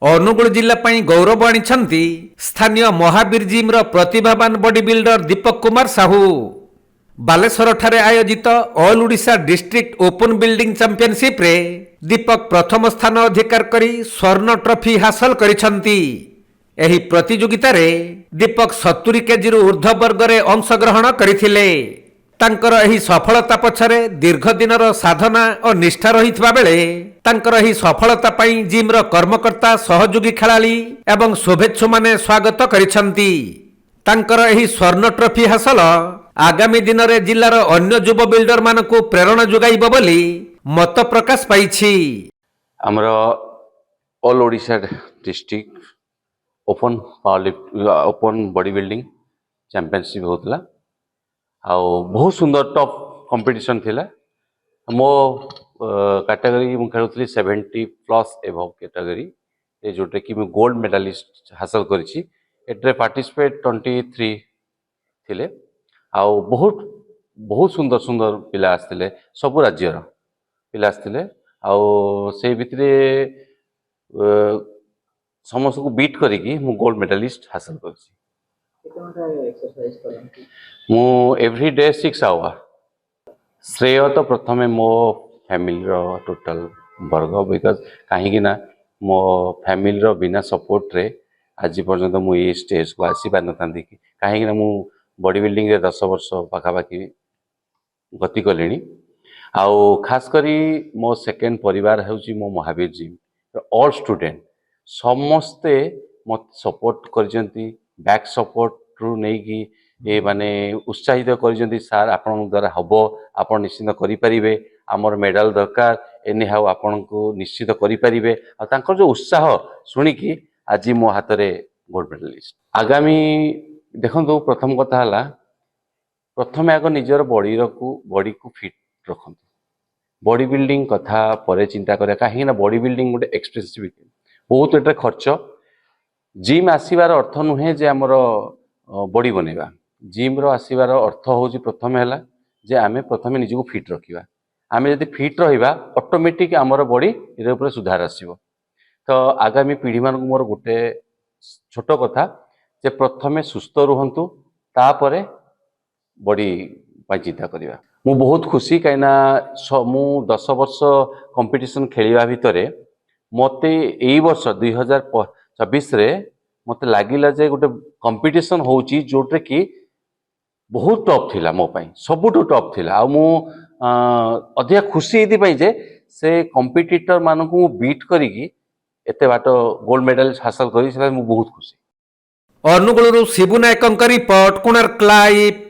ଅନୁଗୁଳ ଜିଲ୍ଲା ପାଇଁ ଗୌରବ ଆଣିଛନ୍ତି ସ୍ଥାନୀୟ ମହାବୀର ଜିମ୍ର ପ୍ରତିଭାବାନ ବଡି ବିଲ୍ଡର ଦୀପକ କୁମାର ସାହୁ। ବାଲେଶ୍ୱରଠାରେ ଆୟୋଜିତ all Odisha district open building ଚାମ୍ପିଅନସିପ୍ରେ ଦୀପକ ପ୍ରଥମ ସ୍ଥାନ ଅଧିକାର କରି ସ୍ୱର୍ଣ୍ଣ ଟ୍ରଫି ହାସଲ କରିଛନ୍ତି। ଏହି ପ୍ରତିଯୋଗିତାରେ ଦୀପକ 70 କେଜିରୁ ଉର୍ଦ୍ଧ୍ୱ ବର୍ଗରେ ଅଂଶଗ୍ରହଣ କରିଥିଲେ। ତାଙ୍କର ଏହି ସଫଳତା ପଛରେ ଦୀର୍ଘ ଦିନର ସାଧନା ଓ ନିଷ୍ଠା ରହିଥିବା ବେଳେ ତାଙ୍କର ଏହି ସଫଳତା ପାଇଁ ଜିମ୍ର କର୍ମକର୍ତ୍ତା ସହଯୋଗୀ ଖେଳାଳି ଏବଂ ଶୁଭେଚ୍ଛୁମାନେ ସ୍ୱାଗତ କରିଛନ୍ତି। ତାଙ୍କର ଏହି ସ୍ୱର୍ଣ୍ଣ ଟ୍ରଫି ହାସଲ ଆଗାମୀ ଦିନରେ ଜିଲ୍ଲାର ଅନ୍ୟ ଯୁବ ବିଲ୍ଡର ମାନଙ୍କୁ ପ୍ରେରଣା ଯୋଗାଇବ ବୋଲି ମତ ପ୍ରକାଶ ପାଇଛି। ଆମର all Odisha district open body building championship होता ଆଉ ବହୁତ ସୁନ୍ଦର ଟପ୍ କମ୍ପିଟିସନ୍ ଥିଲା। ମୋ କାଟାଗୋରୀ ମୁଁ ଖେଳୁଥିଲି 70+ ଏଭବ୍ କାଟାଗୋରୀ ଯୋଉଟା କି ମୁଁ ଗୋଲ୍ଡ ମେଡାଲିଷ୍ଟ ହାସଲ କରିଛି। ଏଠାରେ ପାର୍ଟିସିପେଟ୍ 23 ଥିଲେ ଆଉ ବହୁତ ସୁନ୍ଦର ସୁନ୍ଦର ପିଲା ଆସିଥିଲେ, ସବୁ ରାଜ୍ୟର ପିଲା ଆସିଥିଲେ ଆଉ ସେଇ ଭିତରେ ସମସ୍ତଙ୍କୁ ବିଟ୍ କରିକି ମୁଁ ଗୋଲ୍ଡ ମେଡାଲିଷ୍ଟ ହାସଲ କରିଛି। ମୁଁ एवरी डे 6 आवर श्रेय तो प्रथमे मो फैमिली टोटल वर्ग बिकज कहीं ना मो फैमिली बिना सपोर्ट रे आज पर्यंत मुझे स्टेज को आसी पार ना कि कहीं ना मु बॉडी बिल्डिंग रे 10 वर्ष पाखापाखि गति कले आउ खास करी मो सेकेंड परिवार हूँ मो महावीर जिम ऑल स्टूडेंट समस्ते मत सपोर्ट करजंती बैक सपोर्ट रू नहीं कि ये माने उत्साहित कर सार आपण द्वारा हम आप निश्चित करें आमर मेडल दरकार एनी हाउ आपण को निश्चित करें और जो उत्साह शुणिकी आज मो हाथ में गोल्ड मेडलिस्ट आगामी देखो प्रथम कथा है प्रथम आग निजर बॉडी को फिट रखु बॉडी बिल्डिंग कथा पर चिंता करें कहीं बॉडी बिल्डिंग गोटे एक्सपेंसिव बहुत एटे खर्च जिम आसबार अर्थ नुहे जे आमर बॉडी बनवा जिम रो आसबार अर्थ हूँ प्रथम है जे आमे प्रथम निजको फिट रखा आम जब फिट रहा ऑटोमेटिक आमर बॉडी ये सुधार आसो। तो आगामी पीढ़ी मान मोर गोटे छोट कथा जे प्रथमे सुस्थ रुहतु तापरे बॉडी चिंता करवा। मु बहुत खुशी कहीं मु 10 वर्ष कंपटीशन खेलिया भितर मते यही वर्ष 2024 रे मते लागिला जे गोटे कंपटीशन होउची जोटे कि बहुत टॉप थिला मो पाई सबुठो टॉप थिला आ मु अधिक खुशी एथि जे से कंपटीटर मानक मु बीट करिकी एते बाट गोल्ड मेडल हासिल करी से मु बहुत खुशी। अनुगुळरू शिबु नायकଙ୍କ रिपोर्ट कोणार्क लाइव।